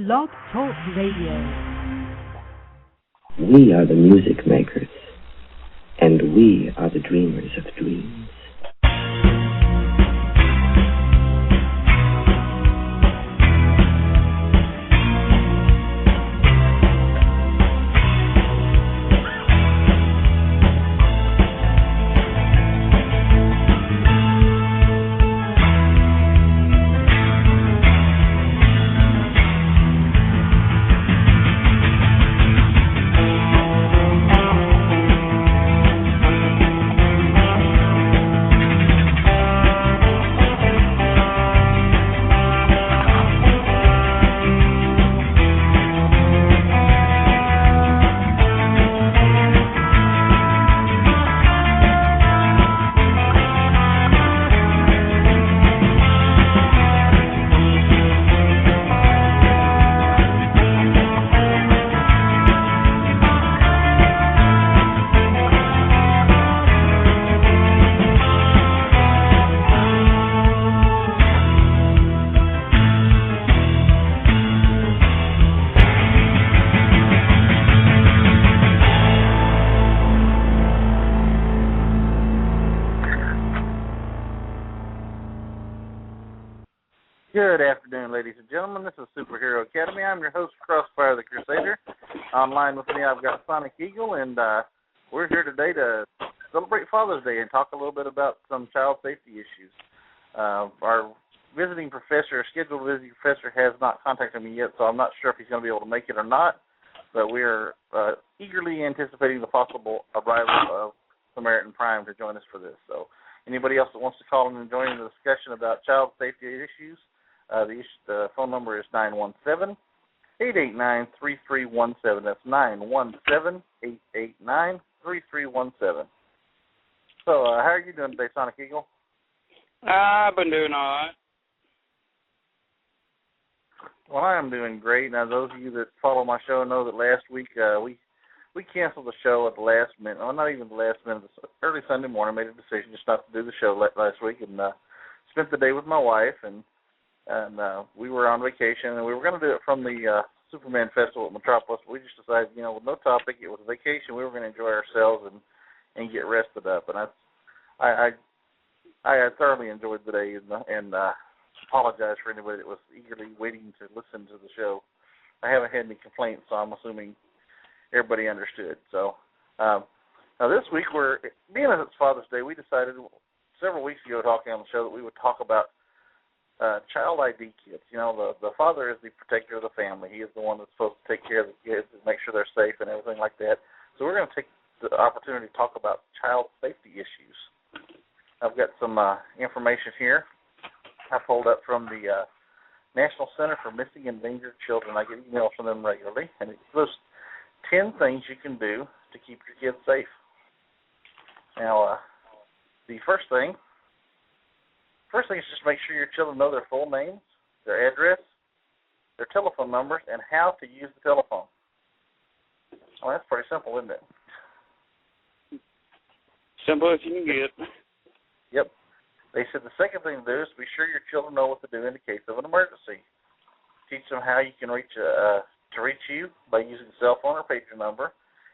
Blog Talk Radio. We are the music makers, and we are the dreamers of dreams. Good afternoon, ladies and gentlemen. This is Superhero Academy. I'm your host, Crossfire the Crusader. Online with me, I've got Sonic Eagle, and we're here today to celebrate Father's Day and talk a little bit about some child safety issues. Our visiting professor, scheduled visiting professor, has not contacted me yet, so I'm not sure if he's going to be able to make it or not, but we're eagerly anticipating the possible arrival of Samaritan Prime to join us for this. So anybody else that wants to call in and join in the discussion about child safety issues, the phone number is 917-889-3317. That's 917-889-3317. So, how are you doing today, Sonic Eagle? I've been doing all right. Well, I am doing great. Now, those of you that follow my show know that last week we canceled the show at the last minute. Well, not even the last minute. Early Sunday morning, made a decision just not to do the show last week, and spent the day with my wife, and we were on vacation, and we were going to do it from the Superman Festival at Metropolis. We just decided, with no topic, it was a vacation. We were going to enjoy ourselves and get rested up. And I thoroughly enjoyed the day, and apologize for anybody that was eagerly waiting to listen to the show. I haven't had any complaints, so I'm assuming everybody understood. So now this week, being as it's Father's Day, we decided several weeks ago talking on the show that we would talk about child ID kids. The father is the protector of the family. He is the one that's supposed to take care of the kids and make sure they're safe and everything like that. So we're going to take the opportunity to talk about child safety issues. I've got some information here I pulled up from the National Center for Missing and Endangered Children. I get emails from them regularly, and it lists 10 things you can do to keep your kids safe. Now, the first thing is just make sure your children know their full names, their address, their telephone numbers, and how to use the telephone. Well, that's pretty simple, isn't it? Simple as you can get. Yep. They said the second thing to do is be sure your children know what to do in the case of an emergency. Teach them how you can reach you by using a cell phone or pager number,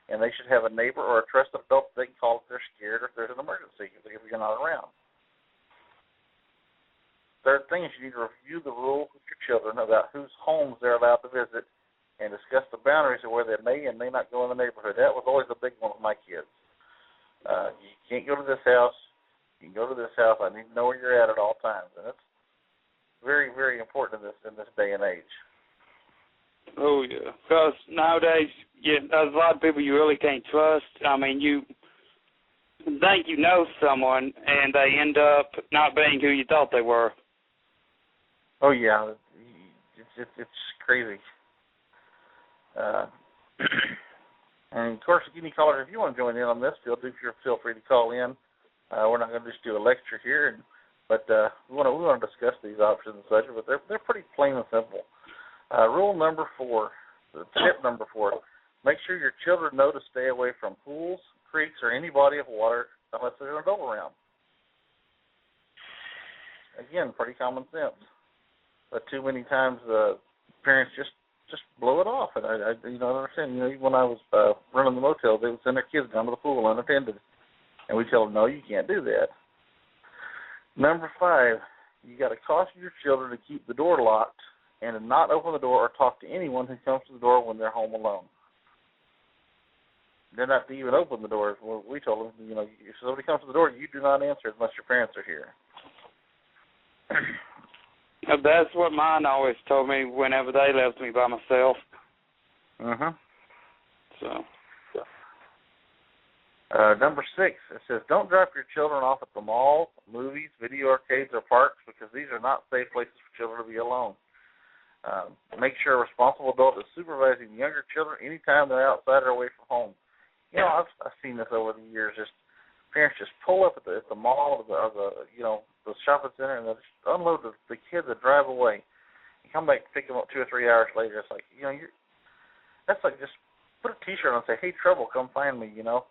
and they should have a neighbor or a trusted adult they can call if they're scared or if there's an emergency, if you're not around. Third thing is you need to review the rules with your children about whose homes they're allowed to visit and discuss the boundaries of where they may and may not go in the neighborhood. That was always a big one with my kids. You can't go to this house. You can go to this house. I need to know where you're at all times. And that's very, very important in this day and age. Oh, yeah. Because nowadays, there's a lot of people you really can't trust. I mean, you think you know someone, and they end up not being who you thought they were. Oh, yeah. It's crazy. And, of course, any callers, if you want to join in on this, feel free to call in. We're not going to just do a lecture here, but we want to discuss these options and such, but they're pretty plain and simple. Rule number 4, tip number 4, make sure your children know to stay away from pools, creeks, or any body of water unless there's an adult around. Again, pretty common sense. But too many times parents just you know, I understand. You know, even when I was running the motel, they would send their kids down to the pool unattended, and we tell them, no, you can't do that. Number 5, you got to caution your children to keep the door locked and to not open the door or talk to anyone who comes to the door when they're home alone. They're not to even open the door. Well, we told them, you know, if somebody comes to the door, you do not answer unless your parents are here. That's what mine always told me whenever they left me by myself. So. Number 6, it says, don't drop your children off at the mall, movies, video arcades, or parks because these are not safe places for children to be alone. Make sure a responsible adult is supervising younger children anytime they're outside or away from home. You know, I've seen this over the years. Just parents just pull up at the mall or the you know, the shopping center, and they'll just unload the kids and drive away. You come back and pick them up 2 or 3 hours later. It's like, you know, that's like just put a T-shirt on and say, hey, trouble, come find me, you know.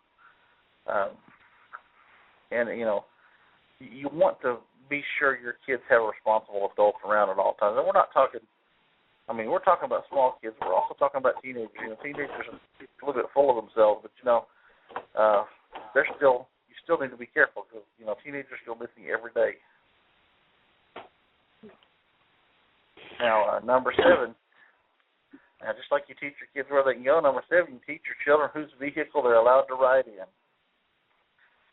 And, you know, you want to be sure your kids have responsible adults around at all times. And we're not talking, I mean, we're talking about small kids. We're also talking about teenagers. You know, teenagers are a little bit full of themselves, but, you know, you still need to be careful because, you know, teenagers go missing every day. Now, number 7, just like you teach your kids where they can go, number 7, you teach your children whose vehicle they're allowed to ride in.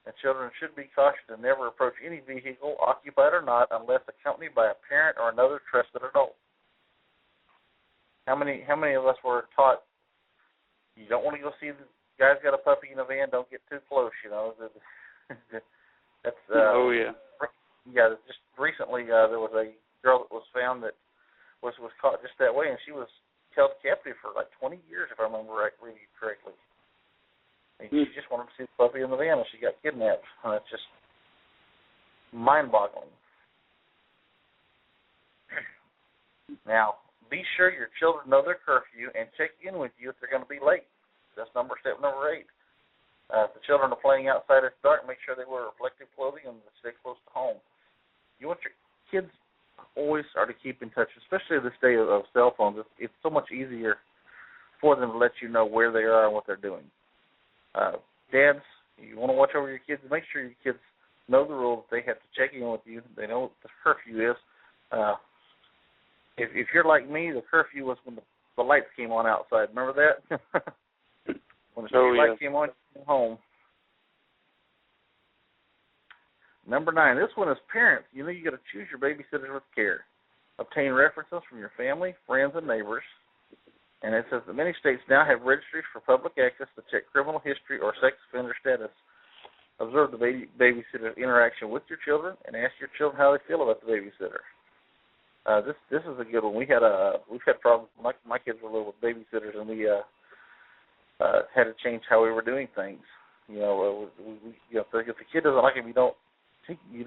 And children should be cautioned to never approach any vehicle, occupied or not, unless accompanied by a parent or another trusted adult. How many of us were taught you don't want to go see the guy's got a puppy in a van, don't get too close, you know? That's oh, yeah. Yeah, just recently there was a girl that was found that was caught just that way, and she was held captive for like 20 years, if I remember reading correctly. And she just wanted to see the puppy in the van, and she got kidnapped. And it's just mind-boggling. Now, be sure your children know their curfew and check in with you if they're going to be late. That's step number 8. If the children are playing outside after dark, make sure they wear reflective clothing and stay close to home. You want your kids always to keep in touch, especially in this day of cell phones. It's so much easier for them to let you know where they are and what they're doing. Dads, you want to watch over your kids, make sure your kids know the rules. They have to check in with you. They know what the curfew is. If you're like me, the curfew was when the lights came on outside. Remember that? When the street light came on, you came home. Number 9, this one is parents. You know you got to choose your babysitters with care. Obtain references from your family, friends, and neighbors. And it says that many states now have registries for public access to check criminal history or sex offender status. Observe the babysitter's interaction with your children and ask your children how they feel about the babysitter. This is a good one. We've had problems. My kids were little with babysitters, and we had to change how we were doing things. You know, if the kid doesn't like him, you don't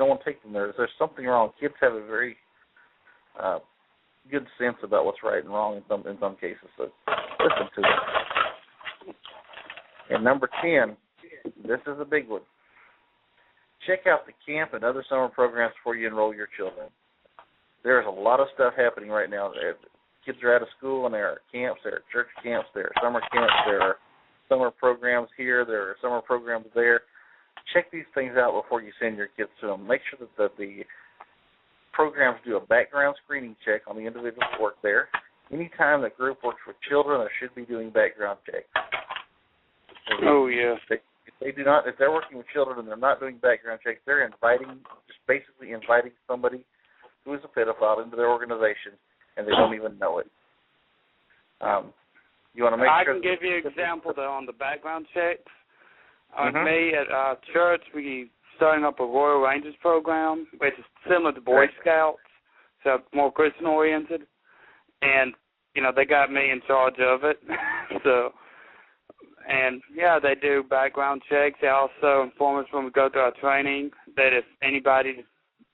want to take them there. If there's something wrong, kids have a very good sense about what's right and wrong in some cases. So listen to it. And number 10, this is a big one. Check out the camp and other summer programs before you enroll your children. There's a lot of stuff happening right now. Kids are out of school and there are camps, there are church camps, there are summer camps, there are summer programs here, there are summer programs there. Check these things out before you send your kids to them. Make sure that the programs do a background screening check on the individuals who work there. Anytime that group works with children, they should be doing background checks. Oh, yeah. If they're working with children and they're not doing background checks, they're basically inviting somebody who is a pedophile into their organization, and they don't even know it. You want to make sure. I can give you an example, though, on the background checks. On me at our church, we starting up a Royal Rangers program, which is similar to Boy Scouts, so more Christian-oriented. And, you know, they got me in charge of it. Yeah, they do background checks. They also inform us when we go through our training that if anybody,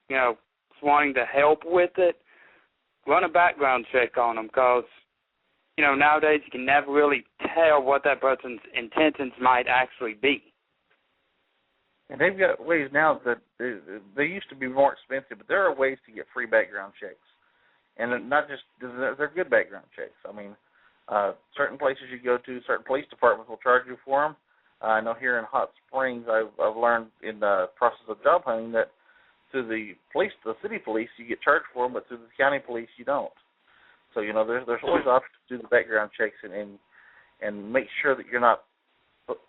you know, is wanting to help with it, run a background check on them because, you know, nowadays you can never really tell what that person's intentions might actually be. And they've got ways now that they used to be more expensive, but there are ways to get free background checks. And not just, they're good background checks. I mean, certain places you go to, certain police departments will charge you for them. I know here in Hot Springs, I've learned in the process of job hunting that through the city police, you get charged for them, but through the county police, you don't. So, there's always options to do the background checks and make sure that you're not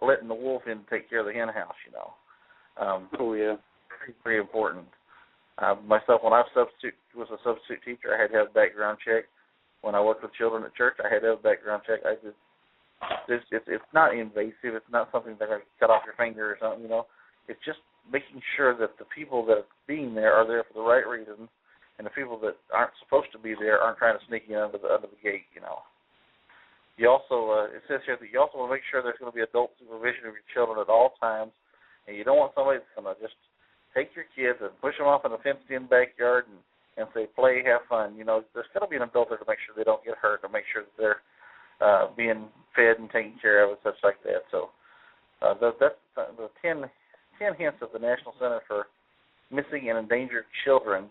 letting the wolf in to take care of the hen house, Oh, yeah. Very important. Myself, when I was a substitute teacher, I had to have a background check. When I worked with children at church, I had to have a background check. It's not invasive. It's not something they're going to cut off your finger or something, It's just making sure that the people that are being there are there for the right reasons, and the people that aren't supposed to be there aren't trying to sneak in under the gate, You also, it says here that you also want to make sure there's going to be adult supervision of your children at all times, and you don't want somebody that's going to just take your kids and push them off in a fenced-in backyard and say, play, have fun. There's got to be an adult there to make sure they don't get hurt, to make sure that they're being fed and taken care of and such like that. So that's the 10 hints of the National Center for Missing and Endangered Children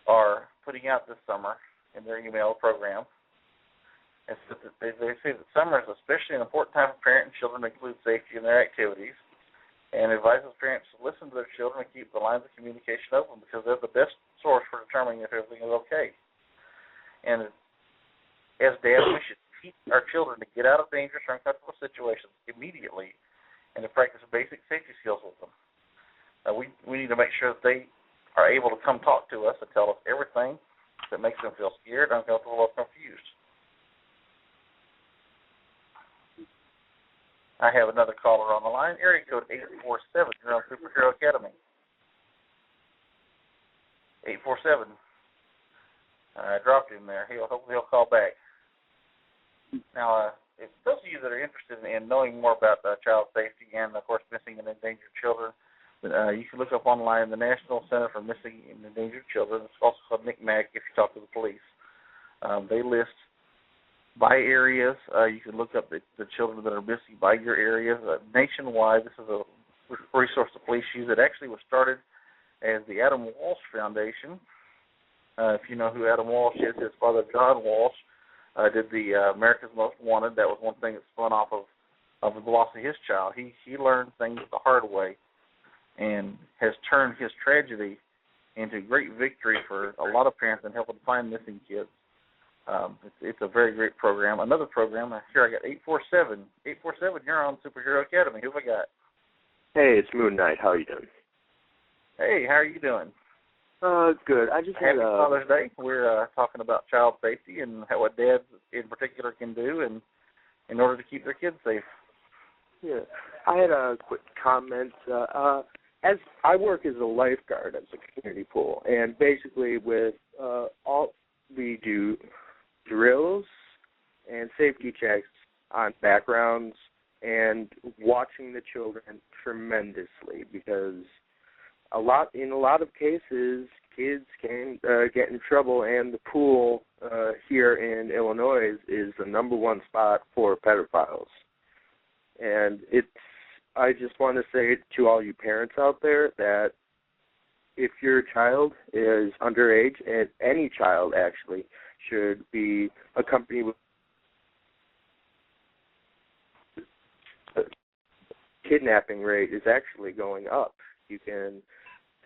are putting out this summer in their email program. They say that summer is especially an important time for parents and children to include safety in their activities, and advises parents to listen to their children and keep the lines of communication open because they're the best source for determining if everything is okay. And as dads, we should teach our children to get out of dangerous or uncomfortable situations immediately and to practice basic safety skills with them. We need to make sure that they are able to come talk to us and tell us everything that makes them feel scared, uncomfortable, or confused. I have another caller on the line. Area code 847. You're on Superhero Academy. 847. I dropped him there. Hopefully he'll call back. Now, if those of you that are interested in knowing more about child safety and, of course, missing and endangered children, you can look up online the National Center for Missing and Endangered Children. It's also called NCMEC if you talk to the police. They list by areas. You can look up the children that are missing by your areas. Nationwide, this is a resource the police use. It actually was started as the Adam Walsh Foundation. If you know who Adam Walsh is, his father, John Walsh, did the America's Most Wanted. That was one thing that spun off of the loss of his child. He learned things the hard way and has turned his tragedy into great victory for a lot of parents in helping find missing kids. It's a very great program. Another program, here I got 847. 847, you're on Superhero Academy. Who have I got? Hey, it's Moon Knight. How are you doing? Hey, how are you doing? Good. I just had Happy Father's Day. We're talking about child safety and what dads in particular can do in order to keep their kids safe. Yeah. I had a quick comment. As I work as a lifeguard at the community pool, and basically with all we do drills and safety checks on backgrounds and watching the children tremendously because in a lot of cases kids can get in trouble, and the pool here in Illinois is the number one spot for pedophiles. And I just want to say to all you parents out there that if your child is underage, and any child actually should be accompanied with kidnapping rate is actually going up. You can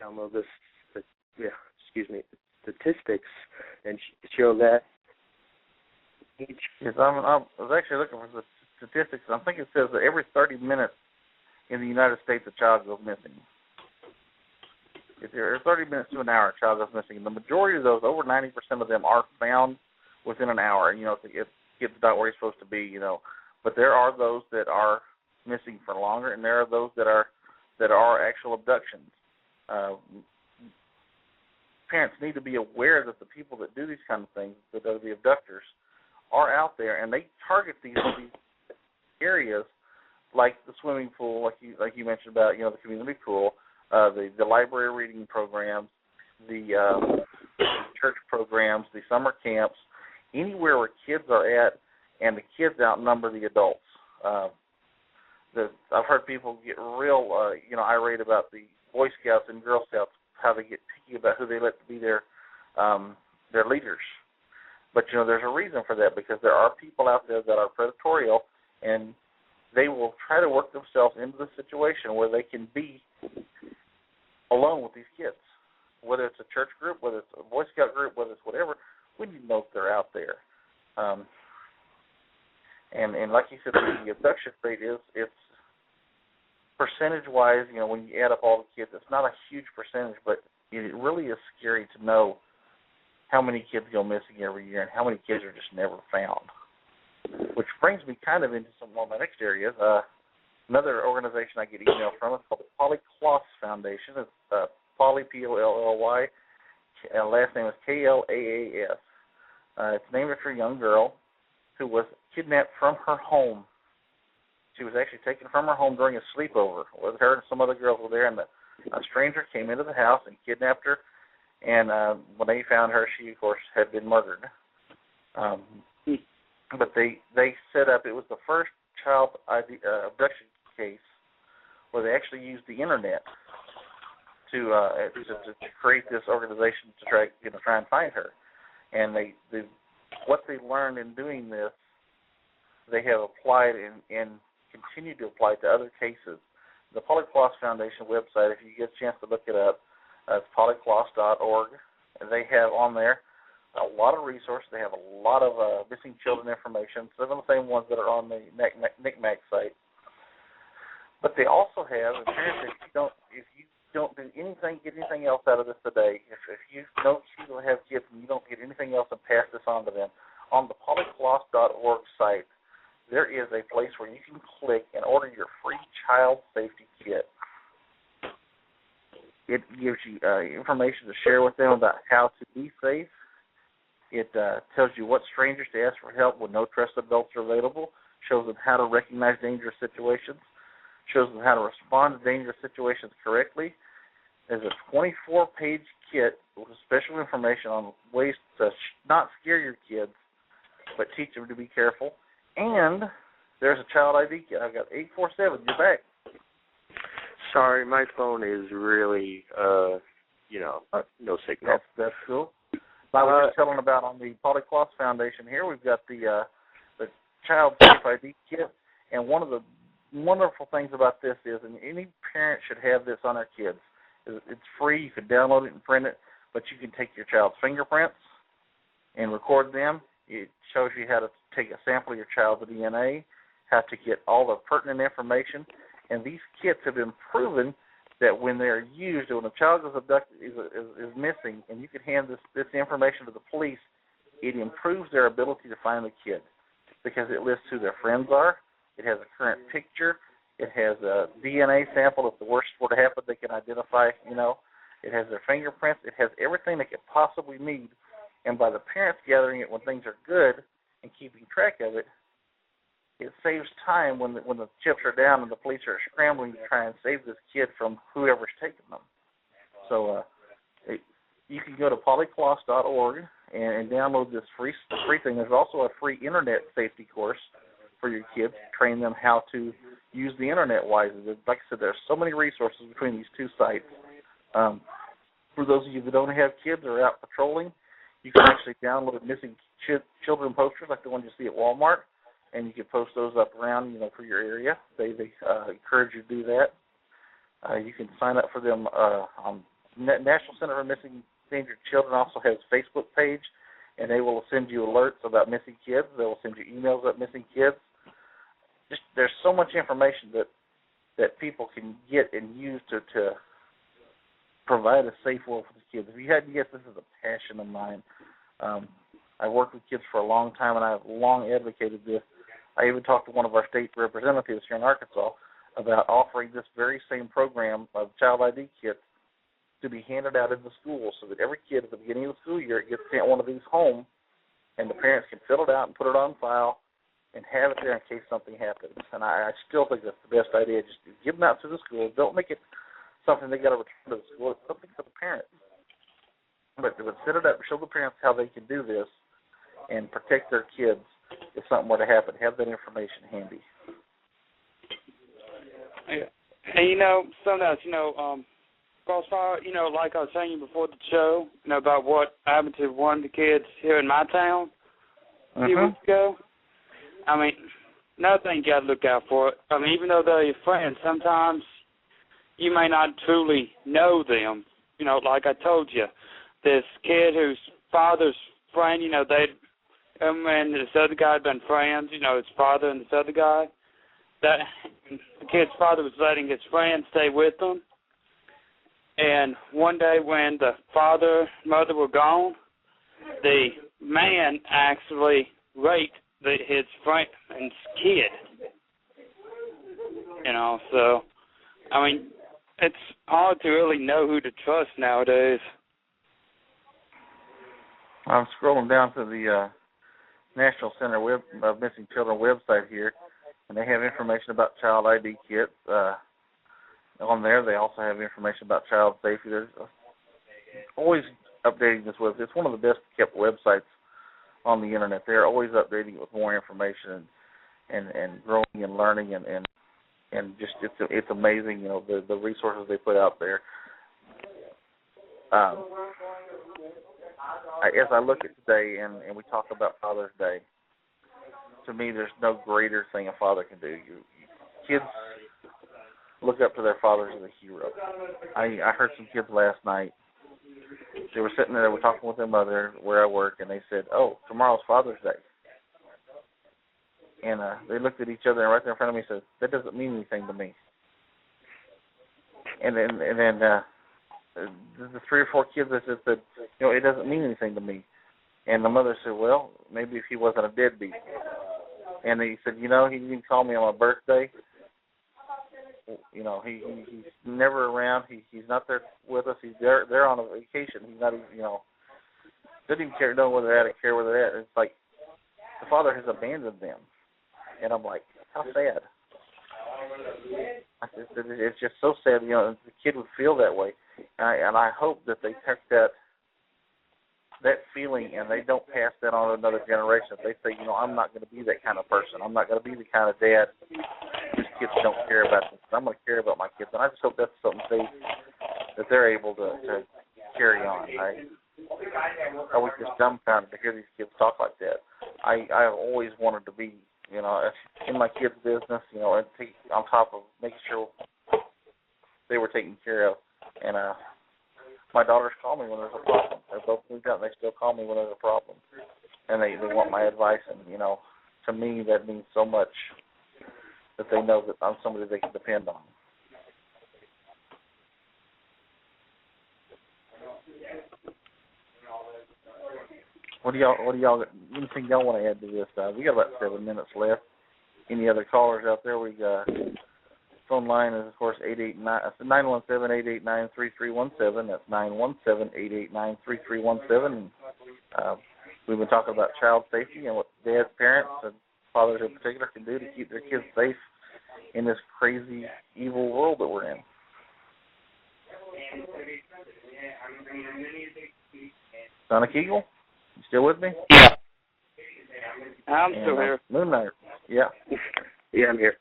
download statistics and show that each. Yes, I was actually looking for the statistics. I think it says that every 30 minutes in the United States a child goes missing. If there are 30 minutes to an hour, a child goes missing. And the majority of those, over 90% of them, are found within an hour. If kids not where he's supposed to be, But there are those that are missing for longer, and there are those that are actual abductions. Parents need to be aware that the people that do these kind of things, that are the abductors, are out there, and they target these areas like the swimming pool, like you mentioned about, the community pool, the library reading programs, the church programs, the summer camps, anywhere where kids are at, and the kids outnumber the adults. I've heard people get real, irate about the Boy Scouts and Girl Scouts, how they get picky about who they let to be their leaders. But, there's a reason for that, because there are people out there that are predatory, and they will try to work themselves into the situation where they can be alone with these kids. Whether it's a church group, whether it's a Boy Scout group, whether it's whatever, we need to know if they're out there. And like you said, the abduction rate it's percentage-wise, when you add up all the kids, it's not a huge percentage, but it really is scary to know how many kids go missing every year and how many kids are just never found. Which brings me kind of into some more of my next areas. Another organization I get email from is called the Polycloss Foundation. It's Poly, P-O-L-L-Y. Last name is K-L-A-A-S. It's named after a young girl who was kidnapped from her home. She was actually taken from her home during a sleepover. With her and some other girls were there, and a stranger came into the house and kidnapped her. And when they found her, she, of course, had been murdered. But they set up, it was the first child abduction case where they actually used the internet to create this organization to try and find her. And what they learned in doing this, they have applied and continue to apply to other cases. The Polycloss Foundation website, if you get a chance to look it up, it's polycloss.org. And they have on there a lot of resources. They have a lot of missing children information, some of the same ones that are on the NCMEC site. But they also have, and parents, if you don't do anything, get anything else out of this today, if you know you don't have kids and you don't get anything else and pass this on to them, on the polycloss.org site, there is a place where you can click and order your free child safety kit. It gives you information to share with them about how to be safe. It tells you what strangers to ask for help when no trusted adults are available, shows them how to recognize dangerous situations, shows them how to respond to dangerous situations correctly. There's a 24-page kit with special information on ways to not scare your kids, but teach them to be careful. And there's a child ID kit. I've got 847. You're back. Sorry, my phone is really, no signal. That's cool. I was just telling about on the Polycloss Foundation here, we've got the Child Safe ID Kit, and one of the wonderful things about this is, and any parent should have this on their kids, is it's free. You can download it and print it, but you can take your child's fingerprints and record them. It shows you how to take a sample of your child's DNA, how to get all the pertinent information, and these kits have been proven that when they're used, when a child is abducted, is missing, and you can hand this information to the police, it improves their ability to find the kid because it lists who their friends are. It has a current picture. It has a DNA sample. If the worst were to happen, they can identify, It has their fingerprints. It has everything they could possibly need. And by the parents gathering it when things are good and keeping track of it, it saves time when the chips are down and the police are scrambling to try and save this kid from whoever's taking them. So you can go to polycloss.org and download this free thing. There's also a free internet safety course for your kids to train them how to use the internet wisely. Like I said, there's so many resources between these two sites. For those of you that don't have kids or are out patrolling, you can actually download missing children posters like the one you see at Walmart, and you can post those up around, for your area. They encourage you to do that. You can sign up for them on National Center for Missing Endangered Children also has a Facebook page, and they will send you alerts about missing kids. They will send you emails about missing kids. There's so much information that people can get and use to provide a safe world for the kids. If you hadn't guessed, this is a passion of mine. I've worked with kids for a long time, and I've long advocated this. I even talked to one of our state representatives here in Arkansas about offering this very same program of child ID kits to be handed out in the schools so that every kid at the beginning of the school year gets sent one of these home, and the parents can fill it out and put it on file and have it there in case something happens. And I still think that's the best idea. Just give them out to the schools. Don't make it something they got to return to the school. It's something for the parents. But set it up, show the parents how they can do this and protect their kids if something were to happen. Have that information handy. Yeah. And, sometimes, Crossfire, like I was saying before the show, about what happened to one of the kids here in my town, a few weeks ago. I mean, another thing you got to look out for. I mean, even though they're your friends, sometimes you may not truly know them. You know, like I told you, this kid whose father's friend, you know, and this other guy had been friends, you know, his father and this other guy. That the kid's father was letting his friend stay with them. And one day when the father and mother were gone, the man actually raped his friend's kid. You know, so, I mean, it's hard to really know who to trust nowadays. I'm scrolling down to the National Center of Missing Children website here, and they have information about child ID kits. On there, they also have information about child safety. There's always updating this website. It's one of the best kept websites on the internet. They're always updating it with more information and growing and learning and just it's amazing, you know, the resources they put out there. As I look at today and we talk about Father's Day, to me, there's no greater thing a father can do. Kids look up to their fathers as a hero. I heard some kids last night. They were sitting there, they were talking with their mother where I work, and they said, "Oh, tomorrow's Father's Day." And they looked at each other, and right there in front of me said, "That doesn't mean anything to me." And then the 3 or 4 kids that said, "You know, it doesn't mean anything to me." And the mother said, "Well, maybe if he wasn't a deadbeat." And he said, "You know, he didn't call me on my birthday. You know, he's never around. He's not there with us. He's there on a vacation. He's not even, you know, doesn't even care, know where they're at or care where they're at." It's like the father has abandoned them. And I'm like, how sad. It's just so sad. You know, the kid would feel that way. And I hope that they take that feeling and they don't pass that on to another generation. They say, you know, I'm not going to be that kind of person. I'm not going to be the kind of dad whose kids don't care about them. I'm going to care about my kids. And I just hope that's something that they're able to carry on. I was just dumbfounded to hear these kids talk like that. I always wanted to be, you know, in my kids' business, you know, and on top of making sure they were taken care of. And my daughters call me when there's a problem. They're both moved out, and they still call me when there's a problem. And they want my advice. And, you know, to me, that means so much that they know that I'm somebody they can depend on. What do y'all, anything y'all want to add to this? We got about 7 minutes left. Any other callers out there? We got phone line is, of course, 917-889-3317. That's 917-889-3317. We've been talking about child safety and what dads, parents, and fathers in particular can do to keep their kids safe in this crazy, evil world that we're in. Sonic Eagle, you still with me? Yeah. I'm still here. Moonlight, yeah. Yeah, I'm here.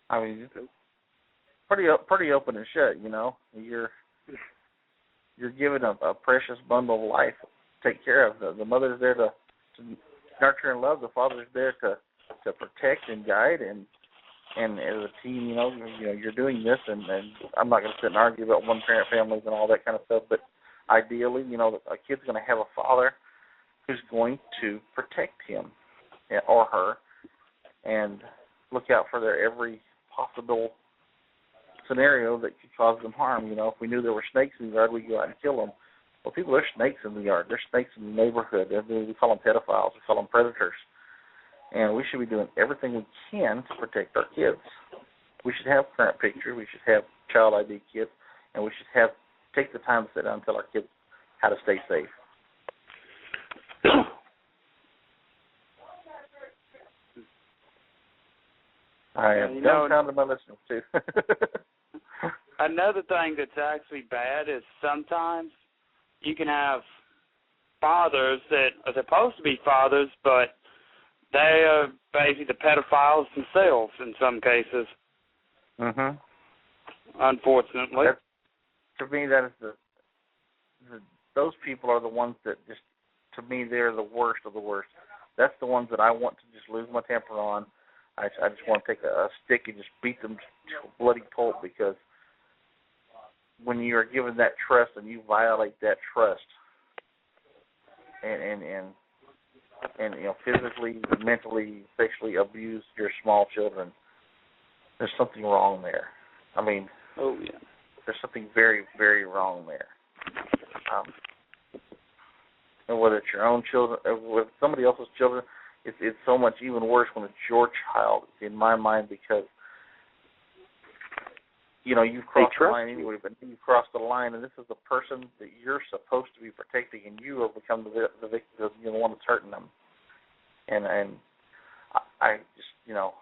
I mean, pretty open and shut, you know. You're given a precious bundle of life to take care of. The mother's there to nurture and love. The father's there to protect and guide. And as a team, you know, you're doing this. And I'm not going to sit and argue about one-parent families and all that kind of stuff. But ideally, you know, a kid's going to have a father who's going to protect him or her and look out for their every possible scenario that could cause them harm. You know, if we knew there were snakes in the yard, we'd go out and kill them. Well, people, there's snakes in the yard. There's snakes in the neighborhood. We call them pedophiles. We call them predators. And we should be doing everything we can to protect our kids. We should have current pictures. We should have child ID kits. And we should take the time to sit down and tell our kids how to stay safe. I am dumbfounded by listening to. Another thing that's actually bad is sometimes you can have fathers that are supposed to be fathers, but they are basically the pedophiles themselves in some cases. Mhm. Unfortunately. To me, that is those people are the ones that just, to me, they're the worst of the worst. That's the ones that I want to just lose my temper on. I just want to take a stick and just beat them to a bloody pulp, because when you are given that trust and you violate that trust and you know, physically, mentally, sexually abuse your small children, there's something wrong there. I mean, there's something very, very wrong there. And whether it's your own children, or with somebody else's children, it's so much even worse when it's your child, in my mind, because, you know, you've crossed the line anyway, but you've crossed the line, and this is the person that you're supposed to be protecting, and you have become the victim, the one that's hurting them. And I just, you know,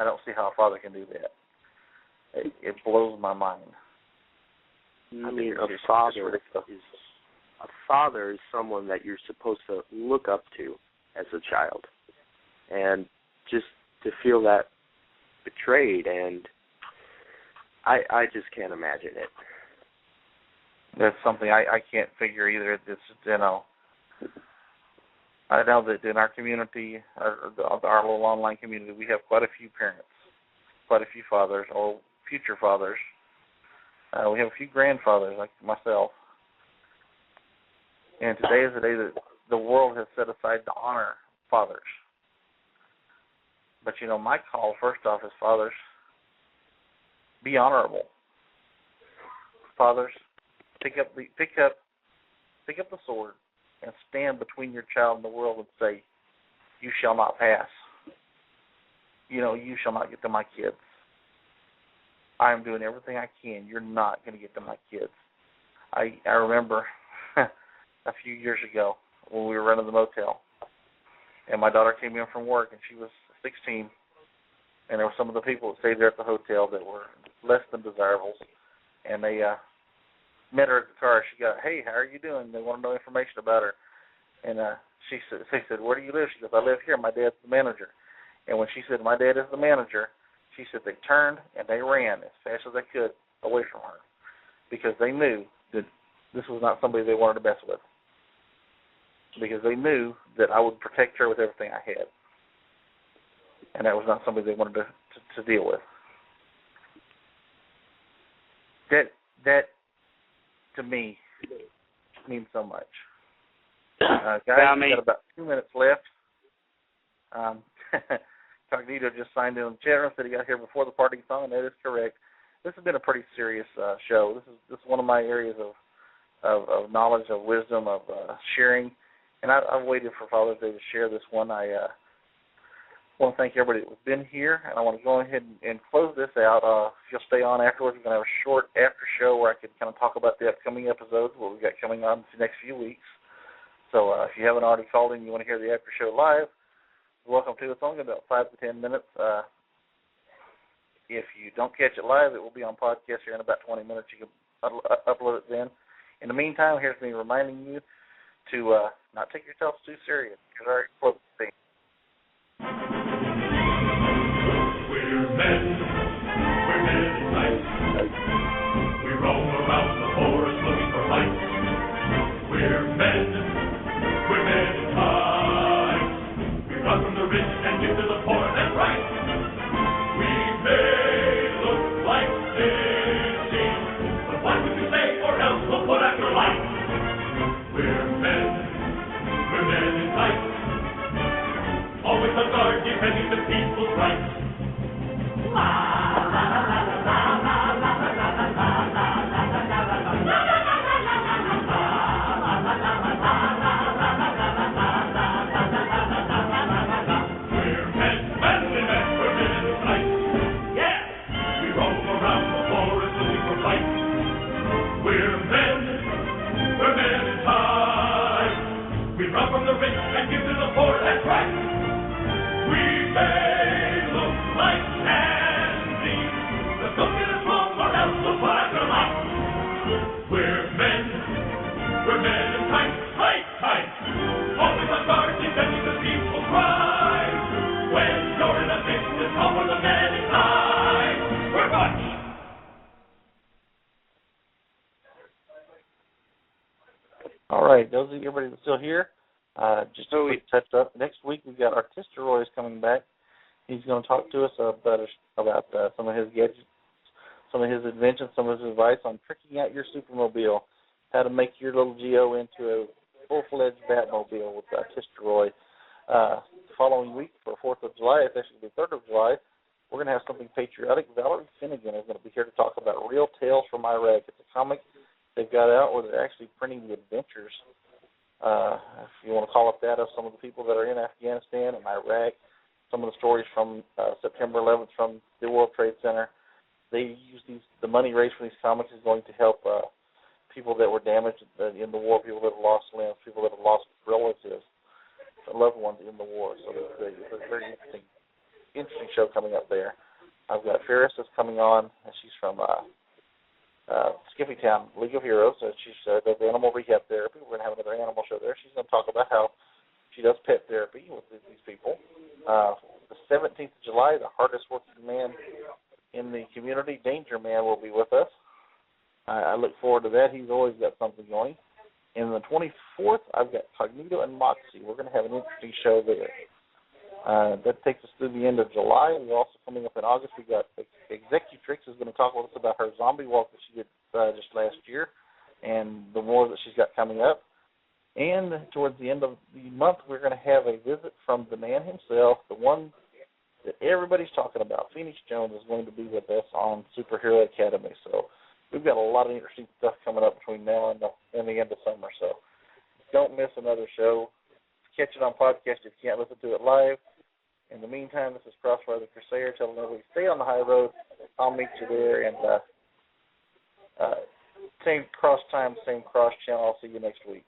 I don't see how a father can do that. It blows my mind. I mean, a father is someone that you're supposed to look up to as a child, and just to feel that betrayed, and I just can't imagine it. That's something I can't figure either. It's, you know, I know that in our community, our little online community, we have quite a few parents, quite a few fathers, or future fathers. We have a few grandfathers like myself. And today is the day that the world has set aside to honor fathers. But, you know, my call, first off, is fathers, be honorable. Fathers, pick up the sword and stand between your child and the world and say, you shall not pass. You know, you shall not get to my kids. I am doing everything I can. You're not going to get to my kids. I remember a few years ago when we were renting the motel, and my daughter came in from work, and she was 16, and there were some of the people that stayed there at the hotel that were less than desirables, and they met her at the car. She got, hey, how are you doing? They want to know information about her. And she said, where do you live? She goes, I live here. My dad's the manager. And when she said, my dad is the manager, she said they turned and they ran as fast as they could away from her, because they knew that this was not somebody they wanted to mess with, because they knew that I would protect her with everything I had, and that was not somebody they wanted to deal with. That to me means so much. Guys, we've got about 2 minutes left. Cognito just signed in on the chat room, said he got here before the parting song, and that is correct. This has been a pretty serious show. This is one of my areas of knowledge, of wisdom, of sharing, and I've waited for Father's Day to share this one. I want to thank everybody that's been here, and I want to go ahead and close this out. If you'll stay on afterwards, we're going to have a short after show where I can kind of talk about the upcoming episodes, what we've got coming on the next few weeks. So if you haven't already called in, you want to hear the after show live, welcome to it. It's only about 5 to 10 minutes. If you don't catch it live, it will be on podcast here in about 20 minutes. You can upload it then. In the meantime, here's me reminding you to not take yourself too serious. You're very close to being. We're men in life. We roam around the forest looking for light. We're men in time. We run from the rich and give to the poor, that's right. We may look like cities, but what would you say, or else we'll put out your light. We're men in life. Always on guard, defending the people's rights. La la la la la la la la la la la from the rich and give to the poor, that's right. We may look like candy, but don't get us wrong or else we'll put out your light. We're men in tight, tight. Always on guard, defending the people's rights. When you're in a fix, just call for the men in time. We're much. All right, those of everybody that's still here, Just a quick touch up. Next week we've got Artista Roy's coming back. He's going to talk to us about some of his gadgets, some of his inventions, some of his advice on tricking out your Supermobile, how to make your little Geo into a full-fledged Batmobile with Artista Roy. The following week for 4th of July, it's actually the 3rd of July, we're going to have something patriotic. Valerie Finnegan is going to be here to talk about Real Tales from Iraq. It's a comic they've got out where they're actually printing the adventures, if you want to call it that, of some of the people that are in Afghanistan and Iraq, some of the stories from September 11th from the World Trade Center. They use the money raised from these comics is going to help people that were damaged in the war, people that have lost limbs, people that have lost relatives, loved ones in the war. So it's a very interesting show coming up there. I've got Ferris that's coming on, and she's from Skiffy Town, League of Heroes. She's does animal rehab therapy. We're going to have another animal show there. She's going to talk about how she does pet therapy with these people. The 17th of July, the hardest working man in the community, Danger Man, will be with us. I look forward to that. He's always got something going. And the 24th, I've got Cognito and Moxie. We're going to have an interesting show there. That takes us through the end of July. We're also coming up in August. We've got Executrix is going to talk with us about her zombie walk that she did just last year and the more that she's got coming up. And towards the end of the month, we're going to have a visit from the man himself, the one that everybody's talking about. Phoenix Jones is going to be with us on Superhero Academy. So we've got a lot of interesting stuff coming up between now and the end of summer. So don't miss another show. Catch it on podcast if you can't listen to it live. In the meantime, this is Crossfire the Crusader telling everybody stay on the high road. I'll meet you there. And same cross time, same cross channel. I'll see you next week.